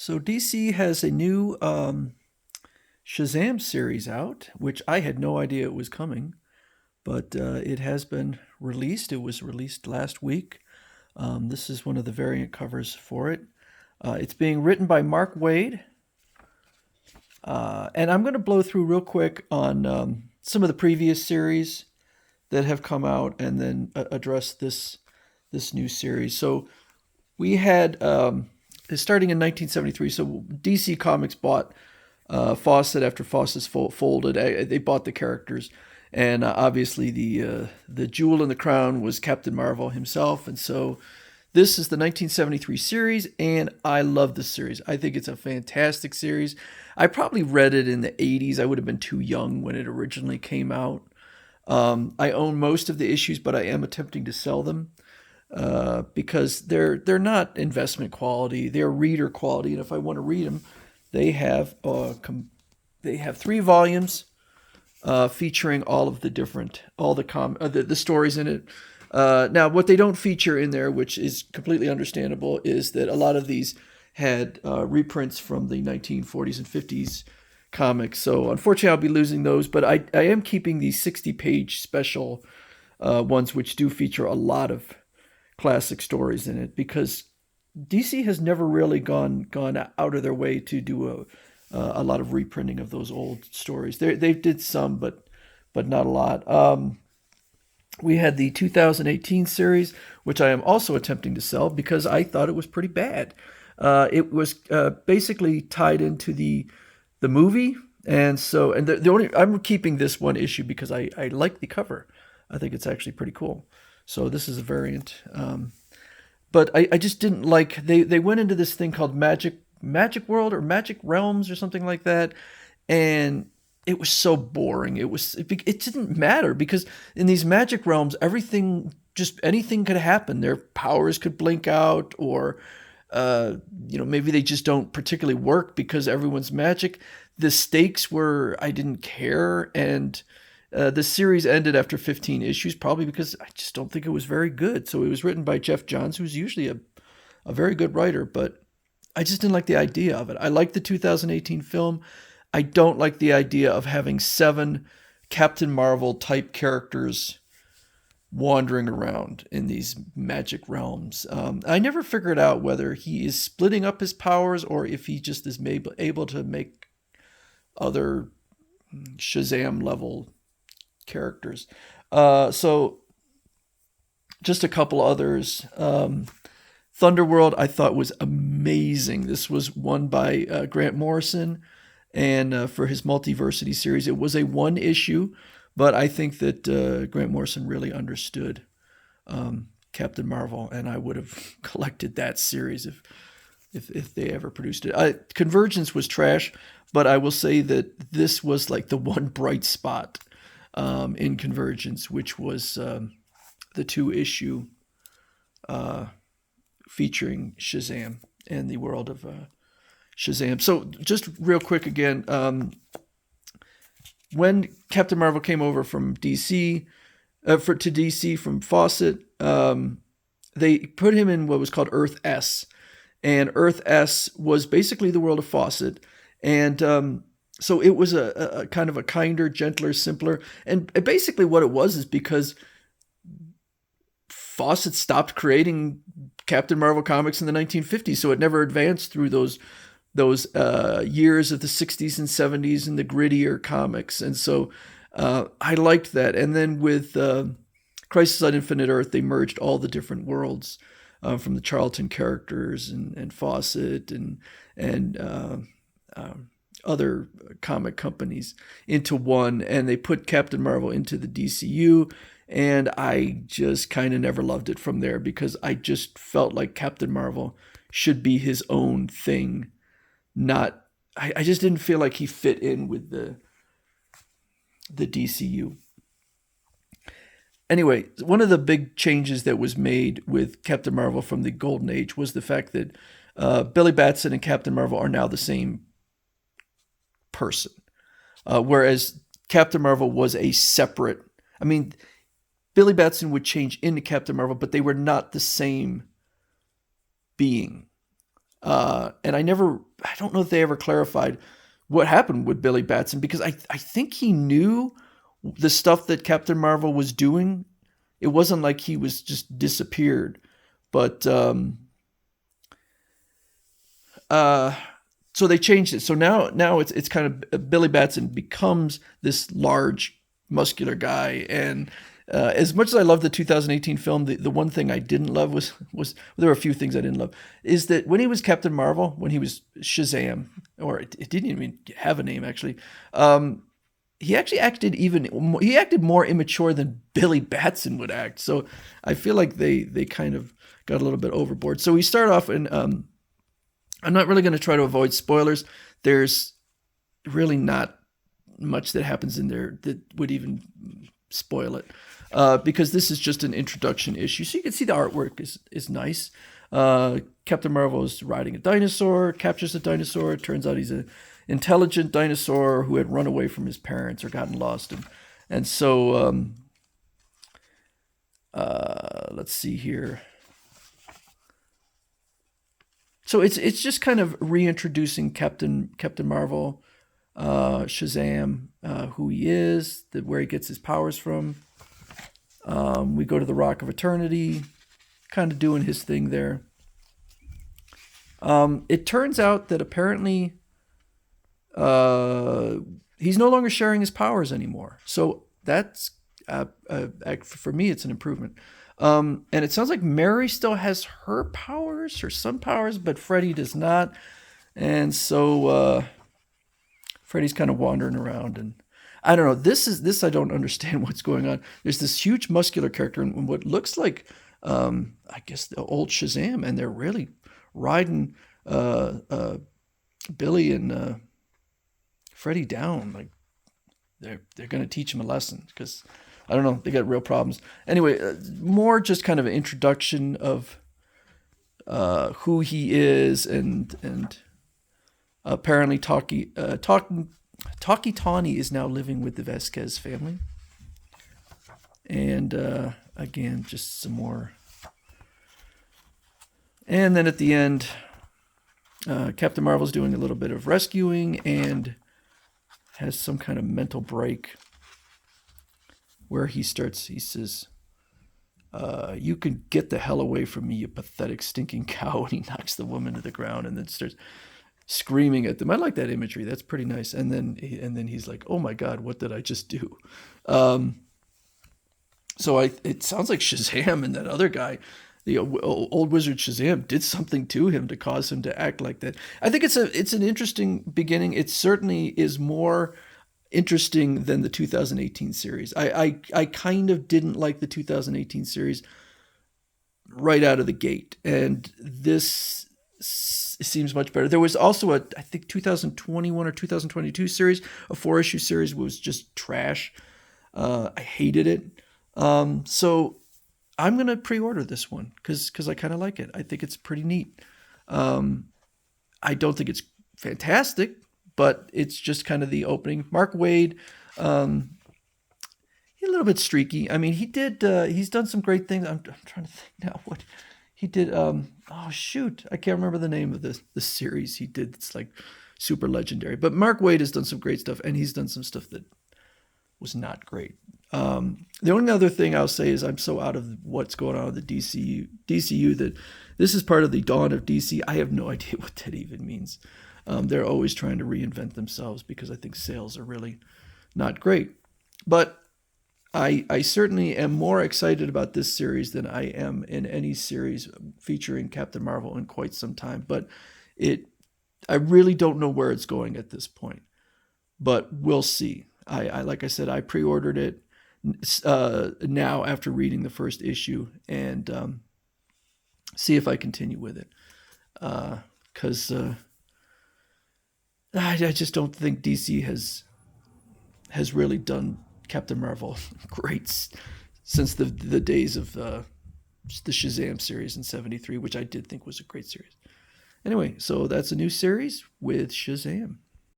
So DC has a new Shazam series out, which I had no idea it was coming, but it has been released. It was released last week. This is one of the variant covers for it. It's being written by Mark Waid, and I'm going to blow through real quick on some of the previous series that have come out, and then address this new series. So we had starting in 1973. So DC Comics bought Fawcett after Fawcett's folded. They bought the characters, and obviously the jewel in the crown was Captain Marvel himself. And so this is the 1973 series, and I love this series. I think it's a fantastic series. I probably read it in the 80s. I would have been too young when it originally came out. I own most of the issues, but I am attempting to sell them because they're not investment quality; they're reader quality. And if I want to read them, they have they have 3 volumes featuring all of the different the stories in it. Now, what they don't feature in there, which is completely understandable, is that a lot of these had reprints from the 1940s and 50s comics. So unfortunately, I'll be losing those, but I am keeping these 60-page special ones, which do feature a lot of classic stories in it, because DC has never really gone out of their way to do a lot of reprinting of those old stories. They did some, but not a lot. We had the 2018 series, which I am also attempting to sell because I thought it was pretty bad. It was basically tied into the movie, and so the only I'm keeping this one issue because I like the cover. I think it's actually pretty cool. So this is a variant. But I just didn't like they went into this thing called Magic World or Magic Realms or something like that, and it was so boring. It didn't matter because in these Magic Realms, anything could happen. Their powers could blink out, or maybe they just don't particularly work because everyone's magic. The stakes were I didn't care, and the series ended after 15 issues, probably because I just don't think it was very good. So it was written by Jeff Johns, who's usually a very good writer, but I just didn't like the idea of it. I like the 2018 film. I don't like the idea of having 7 Captain Marvel type characters wandering around in these magic realms. I never figured out whether he is splitting up his powers or if he just is able to make other Shazam level characters. So just a couple others. Thunderworld I thought was amazing. This was won by Grant Morrison, and for his Multiversity series, it was a 1 issue, but I think that Grant Morrison really understood Captain Marvel, and I would have collected that series if they ever produced it. Convergence was trash, but I will say that this was like the one bright spot in Convergence, which was the 2 issue featuring Shazam and the world of Shazam. So just real quick again, when Captain Marvel came over from DC to DC from Fawcett, they put him in what was called Earth S, and Earth S was basically the world of Fawcett, and so it was a kind of a kinder, gentler, simpler, and basically what it was is because Fawcett stopped creating Captain Marvel comics in the 1950s, so it never advanced through those years of the 60s and 70s and the grittier comics, and so I liked that. And then with Crisis on Infinite Earth, they merged all the different worlds from the Charlton characters and Fawcett and other comic companies into one, and they put Captain Marvel into the DCU. And I just kind of never loved it from there because I just felt like Captain Marvel should be his own thing. I just didn't feel like he fit in with the DCU. Anyway, one of the big changes that was made with Captain Marvel from the Golden Age was the fact that Billy Batson and Captain Marvel are now the same person. Whereas Captain Marvel was a separate, I mean, Billy Batson would change into Captain Marvel, but they were not the same being. And I don't know if they ever clarified what happened with Billy Batson, because I think he knew the stuff that Captain Marvel was doing. It wasn't like he was just disappeared, but uh, so they changed it. So now it's kind of Billy Batson becomes this large muscular guy, and as much as I love the 2018 film, the one thing I didn't love was there were a few things I didn't love, is that when he was Captain Marvel, when he was Shazam, or it didn't even have a name actually, he actually he acted more immature than Billy Batson would act. So I feel like they kind of got a little bit overboard. So we start off, and I'm not really going to try to avoid spoilers. There's really not much that happens in there that would even spoil it, because this is just an introduction issue. So you can see the artwork is nice. Captain Marvel is riding a dinosaur, captures a dinosaur. It turns out he's an intelligent dinosaur who had run away from his parents or gotten lost. And so let's see here. So it's just kind of reintroducing Captain Marvel, Shazam, who he is, where he gets his powers from. We go to the Rock of Eternity, kind of doing his thing there. It turns out that apparently he's no longer sharing his powers anymore. So that's, for me, it's an improvement. And it sounds like Mary still has her powers, or some powers, but Freddy does not. And so Freddy's kind of wandering around, and I don't know. This I don't understand what's going on. There's this huge muscular character in what looks like, I guess, the old Shazam, and they're really riding Billy and Freddy down. Like they're going to teach him a lesson, because I don't know, they got real problems. Anyway, more just kind of an introduction of who he is, and apparently Taki Tawny is now living with the Vasquez family. And again, just some more. And then at the end, Captain Marvel's doing a little bit of rescuing and has some kind of mental break where he says, you can get the hell away from me, you pathetic, stinking cow. And he knocks the woman to the ground and then starts screaming at them. I like that imagery. That's pretty nice. And then he's like, oh my God, what did I just do? So it sounds like Shazam and that other guy, the old wizard Shazam, did something to him to cause him to act like that. I think it's an interesting beginning. It certainly is more interesting than the 2018 series. I kind of didn't like the 2018 series right out of the gate, and this seems much better. There was also I think 2021 or 2022 series, a 4-issue series, was just trash. I hated it. So I'm gonna pre-order this one because I kind of like it. I think it's pretty neat. I don't think it's fantastic, but it's just kind of the opening. Mark Waid, he's a little bit streaky. I mean, he's done some great things. I'm trying to think now what he did. Oh shoot, I can't remember the name of the series he did. It's like super legendary. But Mark Waid has done some great stuff, and he's done some stuff that was not great. The only other thing I'll say is I'm so out of what's going on with the DCU that this is part of the dawn of DC. I have no idea what that even means. They're always trying to reinvent themselves because I think sales are really not great. But I certainly am more excited about this series than I am in any series featuring Captain Marvel in quite some time. But I really don't know where it's going at this point. But we'll see. I like I said, I pre-ordered it now after reading the first issue, and see if I continue with it. Because I just don't think DC has really done Captain Marvel great since the days of the Shazam series in '73, which I did think was a great series. Anyway, so that's a new series with Shazam.